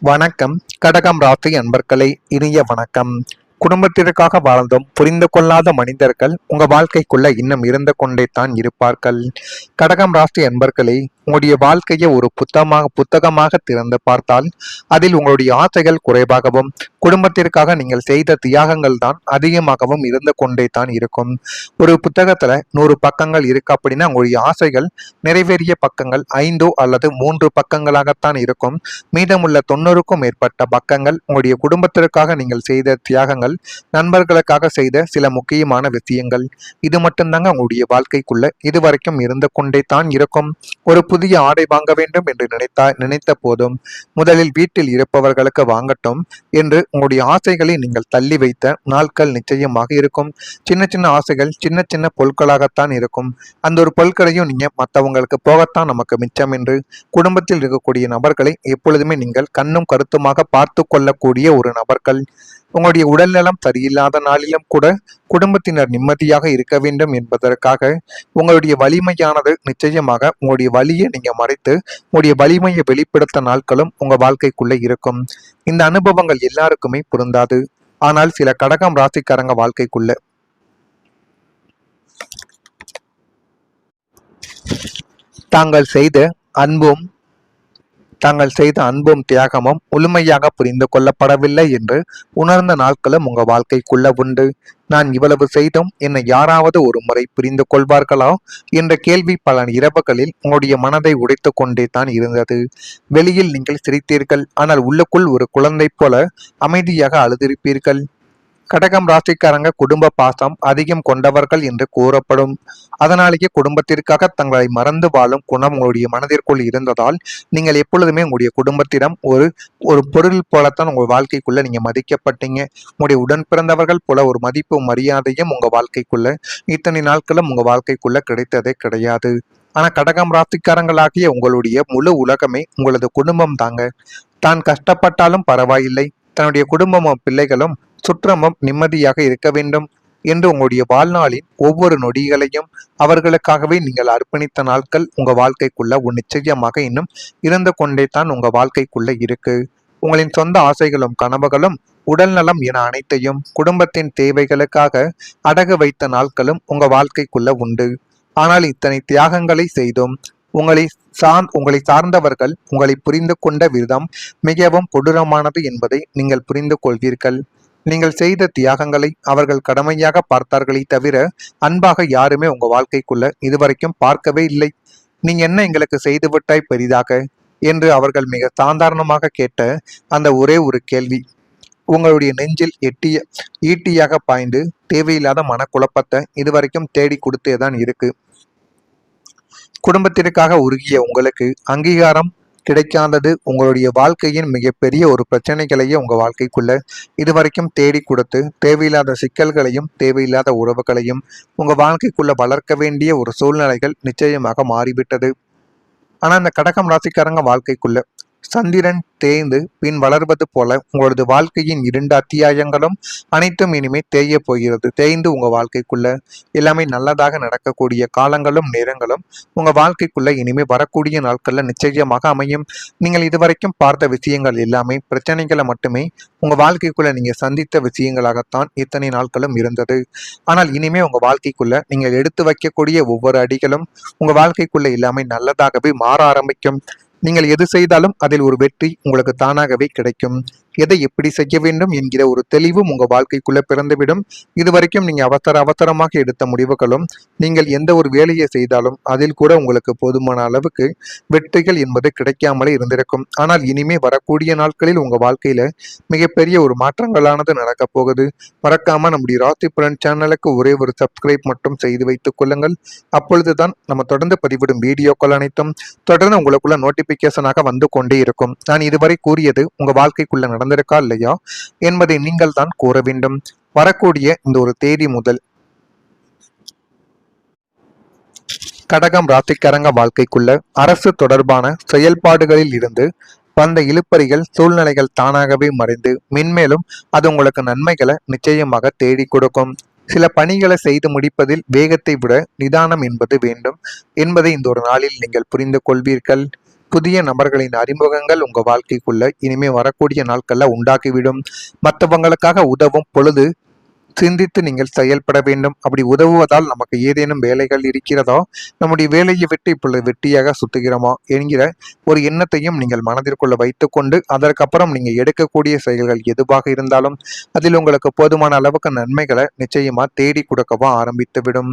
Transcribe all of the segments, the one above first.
வணக்கம். கடகம் ராசி அன்பர்களே, இனிய வணக்கம். குடும்பத்திற்காக வாழ்ந்தும் புரிந்து கொள்ளாத மனிதர்கள் உங்க வாழ்க்கைக்குள்ள இன்னும் இருந்து கொண்டே தான் இருப்பார்கள். கடகம் ராசி அன்பர்களே, உங்களுடைய வாழ்க்கையை ஒரு புத்தகமாக திறந்து பார்த்தால் அதில் உங்களுடைய ஆசைகள் குறைவாகவும் குடும்பத்திற்காக நீங்கள் செய்த தியாகங்கள் தான் அதிகமாகவும் இருந்து கொண்டே தான் இருக்கும். ஒரு புத்தகத்துல 100 பக்கங்கள் இருக்கு அப்படின்னா உங்களுடைய ஆசைகள் நிறைவேறிய பக்கங்கள் 5 அல்லது 3 பக்கங்களாகத்தான் இருக்கும். மீதமுள்ள 90க்கும் மேற்பட்ட பக்கங்கள் உங்களுடைய குடும்பத்திற்காக நீங்கள் செய்த தியாகங்கள், நண்பர்களுக்காக செய்த சில முக்கியமான விஷயங்கள். இது மட்டும்தாங்க உங்களுடைய வாழ்க்கைக்குள்ள இதுவரைக்கும் இருந்து கொண்டே தான் இருக்கும். ஒரு புதிய ஆடை வாங்க வேண்டும் என்று நினைத்த போதும் முதலில் வீட்டில் இருப்பவர்களுக்கு வாங்கட்டும் என்று உங்களுடைய ஆசைகளை நீங்கள் தள்ளி வைத்த நாட்கள் நிச்சயமாக இருக்கும். சின்ன சின்ன ஆசைகள் சின்ன சின்ன பொருட்களாகத்தான் இருக்கும். அந்த ஒரு பொருட்களையும் நீங்க மற்றவங்களுக்கு போகத்தான் நமக்கு மிச்சம் என்று குடும்பத்தில் இருக்கக்கூடிய நபர்களை எப்பொழுதுமே நீங்கள் கண்ணும் கருத்துமாக பார்த்து கொள்ளக்கூடிய ஒரு நபர்கள். உங்களுடைய உடல்நலம் சரியில்லாத நாளிலும் கூட குடும்பத்தினர் நிம்மதியாக இருக்க வேண்டும் என்பதற்காக உங்களுடைய வலிமையானது நிச்சயமாக உங்களுடைய வலியை நீங்க மறைத்து உங்களுடைய வலிமையை வெளிப்படுத்த நாட்களும் உங்க வாழ்க்கைக்குள்ள இருக்கும். இந்த அனுபவங்கள் எல்லாருக்குமே பொருந்தாது. ஆனால் சில கடகம் ராசிக்காரங்க வாழ்க்கைக்குள்ள தாங்கள் செய்த அன்பும் தியாகமும் முழுமையாக புரிந்து கொள்ளப்படவில்லை என்று உணர்ந்த நாட்களும் உங்க வாழ்க்கைக்குள்ள உண்டு. நான் இவ்வளவு செய்தும் என்னை யாராவது ஒரு முறை புரிந்து கொள்வார்களா என்ற கேள்வி பல இரவுகளில் உங்களுடைய மனதை உடைத்து கொண்டே தான் இருந்தது. வெளியில் நீங்கள் சிரித்தீர்கள், ஆனால் உள்ளுக்குள் ஒரு குழந்தை போல அமைதியாக அழுதிருப்பீர்கள். கடகம் ராசிக்காரங்க குடும்ப பாசம் அதிகம் கொண்டவர்கள் என்று கூறப்படும். அதனாலேயே குடும்பத்திற்காக தங்களை மறந்து வாழும் குணம் உங்களுடைய மனதிற்குள் இருந்ததால் நீங்கள் எப்பொழுதுமே உங்களுடைய குடும்பத்திடம் ஒரு ஒரு பொருள் போலத்தான் உங்கள் வாழ்க்கைக்குள்ள நீங்க மதிக்கப்பட்டீங்க. உங்களுடைய உடன் பிறந்தவர்கள் போல ஒரு மதிப்பு மரியாதையும் உங்க வாழ்க்கைக்குள்ள இத்தனை நாட்களும் உங்க வாழ்க்கைக்குள்ள கிடைத்ததே கிடையாது. ஆனா கடகம் ராசிக்காரங்களாகிய உங்களுடைய முழு உலகமே உங்களது குடும்பம் தாங்க. தான் கஷ்டப்பட்டாலும் பரவாயில்லை, தன்னுடைய குடும்பமும் பிள்ளைகளும் சுற்றமும் நிம்மதியாக இருக்க வேண்டும் என்று உங்களுடைய வாழ்நாளின் ஒவ்வொரு நொடிகளையும் அவர்களுக்காகவே நீங்கள் அர்ப்பணித்த நாட்கள் உங்க வாழ்க்கைக்குள்ள நிச்சயமாக இன்னும் இருந்து கொண்டே தான் உங்க வாழ்க்கைக்குள்ள இருக்கு. உங்களின் சொந்த ஆசைகளும் கனவுகளும் உடல் நலம் என அனைத்தையும் குடும்பத்தின் தேவைகளுக்காக அடகு வைத்த நாட்களும் உங்க வாழ்க்கைக்குள்ள உண்டு. ஆனால் இத்தனை தியாகங்களை செய்தும் உங்களை சார்ந்தவர்கள் உங்களை புரிந்து கொண்ட விதம் மிகவும் கொடூரமானது என்பதை நீங்கள் புரிந்து கொள்வீர்கள். நீங்கள் செய்த தியாகங்களை அவர்கள் கடமையாக பார்த்தார்களே தவிர அன்பாக யாருமே உங்க வாழ்க்கைக்குள்ள இதுவரைக்கும் பார்க்கவே இல்லை. நீங்க என்ன எங்களுக்கு செய்து விட்டாய் பெரிதாக என்று அவர்கள் மிக சாதாரணமாக கேட்ட அந்த ஒரே ஒரு கேள்வி உங்களுடைய நெஞ்சில் ஈட்டியாக பாய்ந்து தேவையில்லாத மனக்குழப்பத்தை இதுவரைக்கும் தேடி கொடுத்தேதான் இருக்கு. குடும்பத்திற்காக உருகிய உங்களுக்கு அங்கீகாரம் கிடைக்காதது உங்களுடைய வாழ்க்கையின் மிகப்பெரிய ஒரு பிரச்சனைகளையே உங்க வாழ்க்கைக்குள்ள இதுவரைக்கும் தேடி கொடுத்து தேவையில்லாத சிக்கல்களையும் தேவையில்லாத உறவுகளையும் உங்க வாழ்க்கைக்குள்ள வளர்க்க வேண்டிய ஒரு சூழ்நிலைகள் நிச்சயமாக மாறிவிட்டது. ஆனா அந்த கடகம் ராசிக்காரங்க வாழ்க்கைக்குள்ள சந்திரன் தேய்ந்து பின் வளர்வது போல உங்களது வாழ்க்கையின் 2 அத்தியாயங்களும் அனைத்தும் இனிமே தேய போகிறது. தேய்ந்து உங்க வாழ்க்கைக்குள்ள எல்லாமே நல்லதாக நடக்கக்கூடிய காலங்களும் நேரங்களும் உங்க வாழ்க்கைக்குள்ள இனிமே வரக்கூடிய நாட்கள்ல நிச்சயமாக அமையும். நீங்கள் இதுவரைக்கும் பார்த்த விஷயங்கள் எல்லாமே பிரச்சனைகளை மட்டுமே உங்க வாழ்க்கைக்குள்ள நீங்க சந்தித்த விஷயங்களாகத்தான் இத்தனை நாட்களும் இருந்தது. ஆனால் இனிமே உங்க வாழ்க்கைக்குள்ள நீங்கள் எடுத்து வைக்கக்கூடிய ஒவ்வொரு அடிகளும் உங்க வாழ்க்கைக்குள்ள எல்லாமே நல்லதாகவே மாற ஆரம்பிக்கும். நீங்கள் எது செய்தாலும் அதில் ஒரு வெற்றி உங்களுக்கு தானாகவே கிடைக்கும். எதை எப்படி செய்ய வேண்டும் என்கிற ஒரு தெளிவும் உங்க வாழ்க்கைக்குள்ள பிறந்துவிடும். இதுவரைக்கும் நீங்க அவசரமாக எடுத்த முடிவுகளும் நீங்கள் எந்த ஒரு வேலையை செய்தாலும் அதில் கூட உங்களுக்கு போதுமான அளவுக்கு வெற்றிகள் என்பது கிடைக்காமலே இருந்திருக்கும். ஆனால் இனிமே வரக்கூடிய நாட்களில் உங்க வாழ்க்கையில மிகப்பெரிய ஒரு மாற்றங்களானது நடக்க போகுது. மறக்காம நம்முடைய ராசி பலன் சேனலுக்கு ஒரே ஒரு சப்ஸ்கிரைப் மட்டும் செய்து வைத்துக் கொள்ளுங்கள். அப்பொழுதுதான் நம்ம தொடர்ந்து பதிவிடும் வீடியோக்கள் அனைத்தும் தொடர்ந்து உங்களுக்குள்ள நோட்டிபிகேஷனாக வந்து கொண்டே இருக்கும். நான் இதுவரை கூறியது உங்க வாழ்க்கைக்குள்ள நடந்திருக்கா இல்லையா என்பதை நீங்கள் தான் கூற வேண்டும். வரக்கூடிய இந்த ஒரு தேதி முதல் கடகம் ராசிக்காரங்க வாழ்க்கைக்குள்ள அரசு தொடர்பான செயல்பாடுகளில் இருந்து வந்த இழுப்பறிகள் சூழ்நிலைகள் தானாகவே மறைந்து மென்மேலும் அது உங்களுக்கு நன்மைகளை நிச்சயமாக தேடி கொடுக்கும். சில பணிகளை செய்து முடிப்பதில் வேகத்தை விட நிதானம் என்பது வேண்டும் என்பதை இந்த ஒரு நாளில் நீங்கள் புரிந்து கொள்வீர்கள். புதிய நபர்களின் அறிமுகங்கள் உங்க வாழ்க்கைக்குள்ள இனிமே வரக்கூடிய நாட்கள்ல உண்டாக்கிவிடும். மற்றவங்களுக்காக உதவும் பொழுது சிந்தித்து நீங்கள் செயல்பட வேண்டும். அப்படி உதவுவதால் நமக்கு ஏதேனும் வேலைகள் இருக்கிறதோ, நம்முடைய வேலையை விட்டு இப்பொழுது வெட்டியாக சுத்துகிறோமா என்கிற ஒரு எண்ணத்தையும் நீங்கள் மனதிற்குள்ள வைத்துக்கொண்டு அதற்கப்புறம் நீங்க எடுக்கக்கூடிய செயல்கள் எதுவாக இருந்தாலும் அதில் உங்களுக்கு போதுமான அளவுக்கு நன்மைகளை நிச்சயமா தேடி கொடுக்கவா ஆரம்பித்துவிடும்.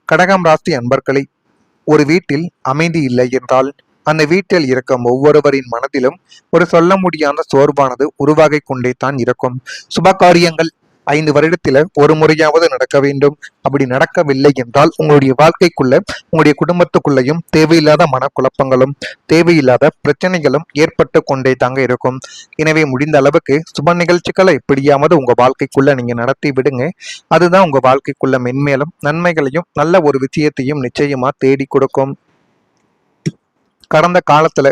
கடகம் ராசி அன்பர்களை, ஒரு வீட்டில் அமைதி இல்லை என்றால் அந்த வீட்டில் இருக்கும் ஒவ்வொருவரின் மனதிலும் ஒரு சொல்ல முடியாத சோர்வானது உருவாகி கொண்டே தான் இருக்கும். சுப காரியங்கள் 5 வருடத்தில ஒரு முறையாவது நடக்க வேண்டும். அப்படி நடக்கவில்லை என்றால் உங்களுடைய வாழ்க்கைக்குள்ள உங்களுடைய குடும்பத்துக்குள்ளேயும் தேவையில்லாத மனக்குழப்பங்களும் தேவையில்லாத பிரச்சனைகளும் ஏற்பட்டு கொண்டே தாங்க இருக்கும். எனவே முடிந்த அளவுக்கு சுப நிகழ்ச்சிகளை எப்படியாவது உங்க வாழ்க்கைக்குள்ள நீங்க நடத்தி விடுங்க. அதுதான் உங்க வாழ்க்கைக்குள்ள மென்மேலும் நன்மைகளையும் நல்ல ஒரு விஷயத்தையும் நிச்சயமா தேடி கொடுக்கும். கடந்த காலத்துல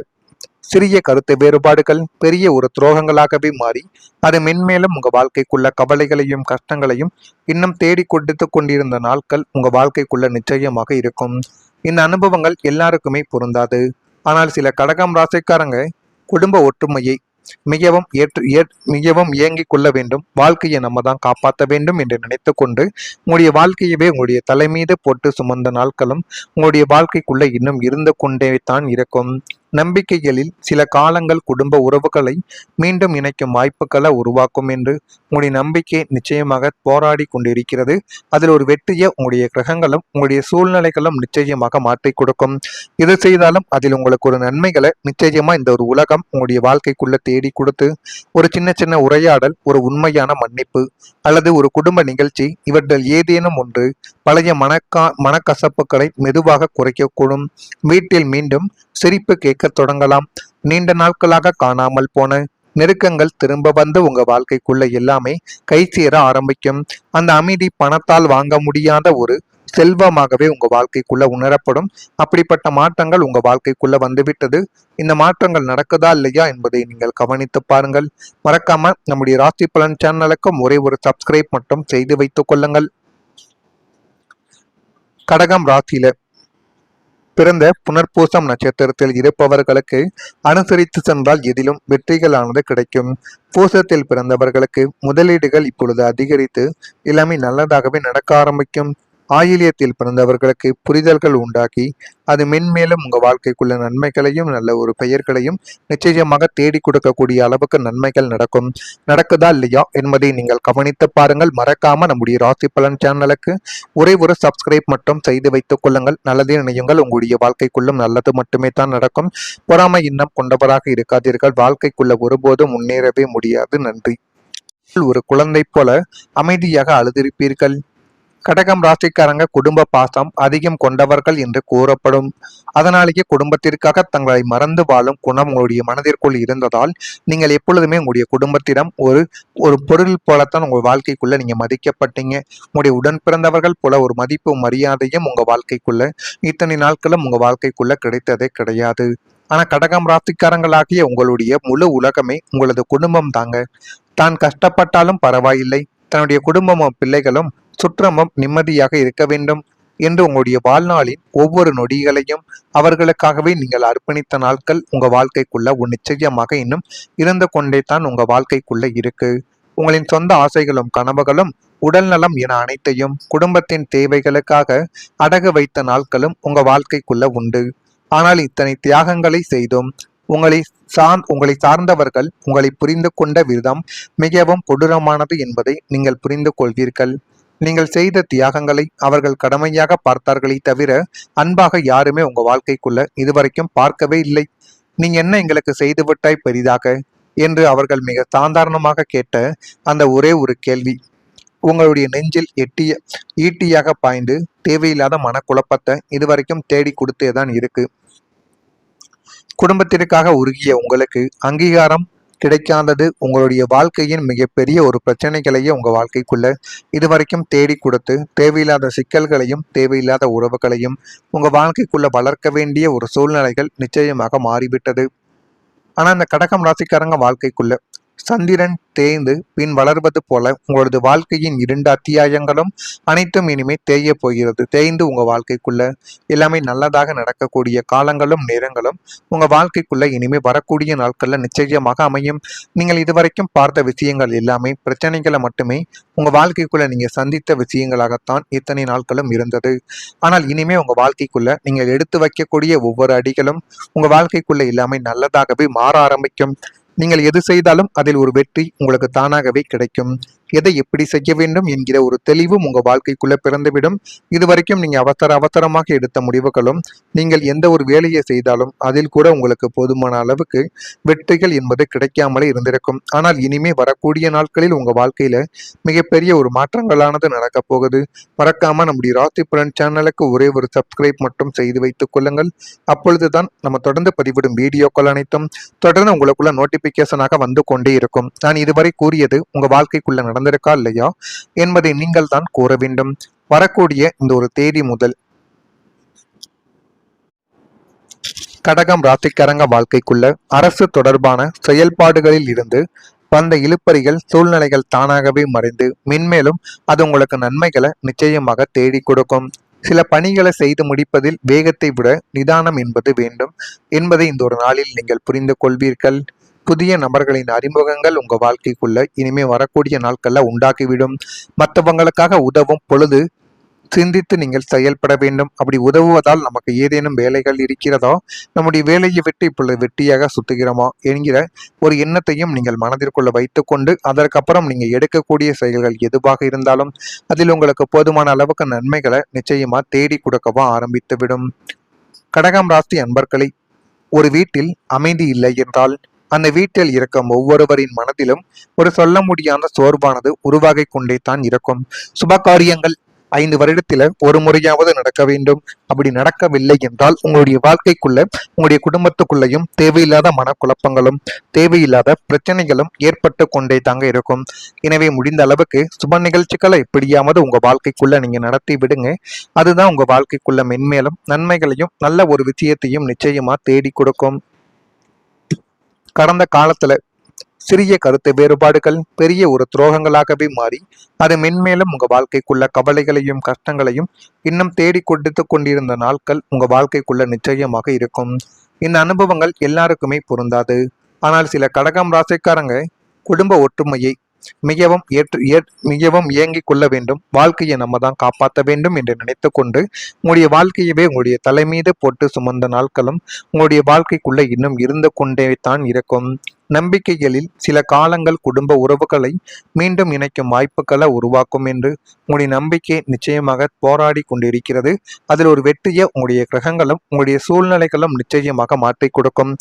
சிறிய கருத்து வேறுபாடுகள் பெரிய ஒரு துரோகங்களாகவே மாறி அது மென்மேலும் உங்க வாழ்க்கைக்குள்ள கவலைகளையும் கஷ்டங்களையும் இன்னும் தேடி கொடுத்து கொண்டிருந்த நாட்கள் உங்க வாழ்க்கைக்குள்ள நிச்சயமாக இருக்கும். இந்த அனுபவங்கள் எல்லாருக்குமே பொருந்தாது. ஆனால் சில கடகம் ராசிக்காரங்க குடும்ப ஒற்றுமையை மிகவும் இயங்கிக் கொள்ள வேண்டும். வாழ்க்கையை நம்ம தான் காப்பாற்ற வேண்டும் என்று நினைத்து கொண்டு உங்களுடைய வாழ்க்கையவே உங்களுடைய தலை மீது போட்டு சுமந்த நாட்களும் உங்களுடைய வாழ்க்கைக்குள்ள இன்னும் இருந்து கொண்டே தான் இருக்கும். நம்பிக்கைகளில் சில காலங்கள் குடும்ப உறவுகளை மீண்டும் இணைக்கும் வாய்ப்புகளை உருவாக்கும் என்று உங்களுடைய நம்பிக்கை நிச்சயமாக போராடி கொண்டிருக்கிறது. அதில் ஒரு வெற்றியை உங்களுடைய கிரகங்களும் உங்களுடைய சூழ்நிலைகளும் நிச்சயமாக மாற்றி கொடுக்கும். எது செய்தாலும் அதில் உங்களுக்கு ஒரு நன்மைகளை நிச்சயமா இந்த ஒரு உலகம் உங்களுடைய வாழ்க்கைக்குள்ள தேடி கொடுத்து ஒரு சின்ன சின்ன உரையாடல், ஒரு உண்மையான மன்னிப்பு அல்லது ஒரு குடும்ப நிகழ்ச்சி இவற்றில் ஏதேனும் ஒன்று பழைய மனக்கசப்புகளை மெதுவாக குறைக்கக்கூடும். வீட்டில் மீண்டும் சிரிப்பு கேட்க தொடங்கலாம். நீண்ட நாட்களாக காணாமல் போன நெருக்கங்கள் திரும்ப வந்து உங்க வாழ்க்கைக்குள்ள எல்லாமே கை சேர ஆரம்பிக்கும். அந்த அமைதி பணத்தால் வாங்க முடியாத ஒரு செல்வமாகவே உங்க வாழ்க்கைக்குள்ள உணரப்படும். அப்படிப்பட்ட மாற்றங்கள் உங்க வாழ்க்கைக்குள்ள வந்துவிட்டது. இந்த மாற்றங்கள் நடக்குதா இல்லையா என்பதை நீங்கள் கவனித்து பாருங்கள். மறக்காம நம்முடைய ராசி பலன் சேனலுக்கும் ஒரே ஒரு சப்ஸ்கிரைப் மட்டும் செய்து வைத்துக் கொள்ளுங்கள். கடகம் ராசியில பிறந்த புனர்பூசம் நட்சத்திரத்தில் இருப்பவர்களுக்கு அனுசரித்து சென்றால் எதிலும் வெற்றிகளானது கிடைக்கும். பூசத்தில் பிறந்தவர்களுக்கு முதலீடுகள் இப்பொழுது அதிகரித்து எல்லாமே நல்லதாகவே நடக்க ஆரம்பிக்கும். ஆயிலியத்தில் பிறந்தவர்களுக்கு புரிதல்கள் உண்டாக்கி அது மென்மேலும் உங்க வாழ்க்கைக்குள்ள நன்மைகளையும் நல்ல ஒரு பெயர்களையும் நிச்சயமாக தேடி கொடுக்கக்கூடிய அளவுக்கு நன்மைகள் நடக்குதா இல்லையா என்பதை நீங்கள் கவனித்து பாருங்கள். மறக்காம நம்முடைய ராசி பலன் சேனலுக்கு ஒரே ஒரு சப்ஸ்கிரைப் மட்டும் செய்து வைத்துக் கொள்ளுங்கள். நல்லதே நினையுங்கள். உங்களுடைய வாழ்க்கைக்குள்ளும் நல்லது மட்டுமே தான் நடக்கும். பொறாமை இன்னம் கொண்டவராக இருக்காதீர்கள். வாழ்க்கைக்குள்ள ஒருபோதும் முன்னேறவே முடியாது. நன்றி. ஒரு குழந்தை போல அமைதியாக அழுதிருப்பீர்கள். கடகம் ராசிக்காரங்க குடும்ப பாசம் அதிகம் கொண்டவர்கள் என்று கூறப்படும். அதனாலேயே குடும்பத்திற்காக தங்களை மறந்து வாழும் குணம் உங்களுடைய மனதிற்குள் இருந்ததால் நீங்கள் எப்பொழுதுமே உங்களுடைய குடும்பத்திடம் ஒரு பொருள் போலத்தான் உங்கள் வாழ்க்கைக்குள்ள நீங்க மதிக்கப்பட்டீங்க. உங்களுடைய உடன் பிறந்தவர்கள் போல ஒரு மதிப்பு மரியாதையும் உங்க வாழ்க்கைக்குள்ள இத்தனை நாட்களும் உங்க வாழ்க்கைக்குள்ள கிடைத்ததே கிடையாது. ஆனா கடகம் ராசிக்காரங்களாகிய உங்களுடைய முழு உலகமே உங்களது குடும்பம் தாங்க. தான் கஷ்டப்பட்டாலும் பரவாயில்லை, தன்னுடைய குடும்பமும் பிள்ளைகளும் சுற்றமும் நிம்மதியாக இருக்க வேண்டும் என்று உங்களுடைய வாழ்நாளின் ஒவ்வொரு நொடிகளையும் அவர்களுக்காகவே நீங்கள் அர்ப்பணித்த நாட்கள் உங்க வாழ்க்கைக்குள்ள நிச்சயமாக இன்னும் இருந்து கொண்டே தான் உங்க வாழ்க்கைக்குள்ள இருக்கு. உங்களின் சொந்த ஆசைகளும் கனவுகளும் உடல் நலம் என அனைத்தையும் குடும்பத்தின் தேவைகளுக்காக அடகு வைத்த நாட்களும் உங்க வாழ்க்கைக்குள்ள உண்டு. ஆனால் இத்தனை தியாகங்களை செய்தும் உங்களை சார்ந்தவர்கள் உங்களை புரிந்து கொண்ட விதம் மிகவும் கொடூரமானது என்பதை நீங்கள் புரிந்து கொள்வீர்கள். நீங்கள் செய்த தியாகங்களை அவர்கள் கடமையாக பார்த்தார்களே தவிர அன்பாக யாருமே உங்க வாழ்க்கைக்குள்ள இதுவரைக்கும் பார்க்கவே இல்லை. நீங்க என்ன எங்களுக்கு செய்து விட்டாய் பெரிதாக என்று அவர்கள் மிக சாதாரணமாக கேட்ட அந்த ஒரே ஒரு கேள்வி உங்களுடைய நெஞ்சில் ஈட்டியாக பாய்ந்து தேவையில்லாத மனக்குழப்பத்தை இதுவரைக்கும் தேடி கொடுத்தேதான் இருக்கு. குடும்பத்திற்காக உருகிய உங்களுக்கு அங்கீகாரம் கிடைக்காதது உங்களுடைய வாழ்க்கையின் மிகப்பெரிய ஒரு பிரச்சனைகளையே உங்க வாழ்க்கைக்குள்ள இதுவரைக்கும் தேடி கொடுத்து தேவையில்லாத சிக்கல்களையும் தேவையில்லாத உறவுகளையும் உங்க வாழ்க்கைக்குள்ள வளர்க்க வேண்டிய ஒரு சூழ்நிலைகள் நிச்சயமாக மாறிவிட்டது. ஆனா இந்த கடகம் ராசிக்காரங்க வாழ்க்கைக்குள்ள சந்திரன் தேய்ந்து பின் வளர்வது போல உங்களது வாழ்க்கையின் 2 அத்தியாயங்களும் அனைத்தும் இனிமே தேய போகிறது. தேய்ந்து உங்க வாழ்க்கைக்குள்ள எல்லாமே நல்லதாக நடக்கக்கூடிய காலங்களும் நேரங்களும் உங்க வாழ்க்கைக்குள்ள இனிமே வரக்கூடிய நாட்கள்ல நிச்சயமாக அமையும். நீங்கள் இதுவரைக்கும் பார்த்த விஷயங்கள் எல்லாமே பிரச்சனைகளை மட்டுமே உங்க வாழ்க்கைக்குள்ள நீங்க சந்தித்த விஷயங்களாகத்தான் இத்தனை நாட்களும் இருந்தது. ஆனால் இனிமே உங்க வாழ்க்கைக்குள்ள நீங்கள் எடுத்து வைக்கக்கூடிய ஒவ்வொரு அடிகளும் உங்க வாழ்க்கைக்குள்ள எல்லாமே நல்லதாகவே மாற ஆரம்பிக்கும். நீங்கள் எது செய்தாலும் அதில் ஒரு வெற்றி உங்களுக்கு தானாகவே கிடைக்கும். எதை எப்படி செய்ய வேண்டும் என்கிற ஒரு தெளிவும் உங்க வாழ்க்கைக்குள்ள பிறந்துவிடும். இதுவரைக்கும் நீங்க அவசரமாக எடுத்த முடிவுகளும் நீங்கள் எந்த ஒரு வேலையை செய்தாலும் அதில் கூட உங்களுக்கு போதுமான அளவுக்கு வெற்றிகள் என்பது கிடைக்காமலே இருந்திருக்கும். ஆனால் இனிமே வரக்கூடிய நாட்களில் உங்க வாழ்க்கையில மிகப்பெரிய ஒரு மாற்றங்களானது நடக்கப் போகுது. மறக்காம நம்முடைய ராசி பலன் சேனலுக்கு ஒரே ஒரு சப்ஸ்கிரைப் மட்டும் செய்து வைத்துக் கொள்ளுங்கள். அப்பொழுதுதான் நம்ம தொடர்ந்து பதிவிடும் வீடியோக்கள் அனைத்தும் தொடர்ந்து உங்களுக்குள்ள நோட்டிபிகேஷனாக வந்து கொண்டே இருக்கும். நான் இதுவரை கூறியது உங்க வாழ்க்கைக்குள்ள நடந்திருக்கா இல்லையா என்பதை நீங்கள் தான் கூற வேண்டும். வரக்கூடிய இந்த ஒரு தேதி முதல் கடகம் ராசிக்காரங்க வாழ்க்கைக்குள்ள அரசு தொடர்பான செயல்பாடுகளில் இருந்து வந்த இழுபறிகள் சூழ்நிலைகள் தானாகவே மறைந்து மென்மேலும் அது உங்களுக்கு நன்மைகளை நிச்சயமாக தேடி கொடுக்கும். சில பணிகளை செய்து முடிப்பதில் வேகத்தை விட நிதானம் என்பது வேண்டும் என்பதை இந்த ஒரு நாளில் நீங்கள் புரிந்து கொள்வீர்கள். புதிய நபர்களின் அறிமுகங்கள் உங்க வாழ்க்கைக்குள்ள இனிமே வரக்கூடிய நாட்கள்ல உண்டாக்கிவிடும். மற்றவங்களுக்காக உதவும் பொழுது சிந்தித்து நீங்கள் செயல்பட வேண்டும். அப்படி உதவுவதால் நமக்கு ஏதேனும் வேலைகள் இருக்கிறதோ, நம்முடைய வேலையை விட்டு இப்பொழுது வெட்டியாக சுத்துகிறோமா என்கிற ஒரு எண்ணத்தையும் நீங்கள் மனதிற்குள்ள வைத்துக்கொண்டு அதற்கப்புறம் நீங்க எடுக்கக்கூடிய செயல்கள் எதுவாக இருந்தாலும் அதில் உங்களுக்கு போதுமான அளவுக்கு நன்மைகளை நிச்சயமா தேடி கொடுக்கவா ஆரம்பித்துவிடும். கடகம் ராசி அன்பர்களை, ஒரு வீட்டில் அமைதி இல்லை என்றால் அந்த வீட்டில் இருக்கும் ஒவ்வொருவரின் மனதிலும் ஒரு சொல்ல முடியாத சோர்வானது உருவாகி கொண்டே தான் இருக்கும். சுபகாரியங்கள் 5 வருடத்தில ஒரு முறையாவது நடக்க வேண்டும். அப்படி நடக்கவில்லை என்றால் உங்களுடைய வாழ்க்கைக்குள்ள உங்களுடைய குடும்பத்துக்குள்ளேயும் தேவையில்லாத மனக்குழப்பங்களும் தேவையில்லாத பிரச்சனைகளும் ஏற்பட்டு கொண்டே தாங்க இருக்கும். எனவே முடிந்த அளவுக்கு சுப நிகழ்ச்சிகளை எப்படியாவது உங்க வாழ்க்கைக்குள்ள நீங்க நடத்தி விடுங்க. அதுதான் உங்க வாழ்க்கைக்குள்ள மென்மேலும் நன்மைகளையும் நல்ல ஒரு விஷயத்தையும் நிச்சயமா தேடி கொடுக்கும். கடந்த காலத்துல சிறிய கருத்து வேறுபாடுகள் பெரிய ஒரு துரோகங்களாகவே மாறி அது மென்மேலும் உங்க வாழ்க்கைக்குள்ள கவலைகளையும் கஷ்டங்களையும் இன்னும் தேடி கொடுத்து கொண்டிருந்த நாட்கள் உங்க வாழ்க்கைக்குள்ள நிச்சயமாக இருக்கும். இந்த அனுபவங்கள் எல்லாருக்குமே பொருந்தாது. ஆனால் சில கடகம் ராசிக்காரங்க குடும்ப ஒற்றுமையை மிகவும் ஏங்கிக் கொள்ள வேண்டும். வாழ்க்கையை நம்ம தான் காப்பாற்ற வேண்டும் என்று நினைத்து கொண்டு உங்களுடைய வாழ்க்கையவே உங்களுடைய தலை மீது போட்டு சுமந்த நாட்களும் உங்களுடைய வாழ்க்கைக்குள்ள இன்னும் இருந்து கொண்டே தான் இருக்கும். நம்பிக்கைகளில் சில காலங்கள் குடும்ப உறவுகளை மீண்டும் இணைக்கும் வாய்ப்புகளை உருவாக்கும் என்று உங்களுடைய நம்பிக்கை நிச்சயமாக போராடி கொண்டிருக்கிறது. அதில் ஒரு வெற்றியை உங்களுடைய கிரகங்களும் உங்களுடைய சூழ்நிலைகளும் நிச்சயமாக மாற்றி கொடுக்கும்.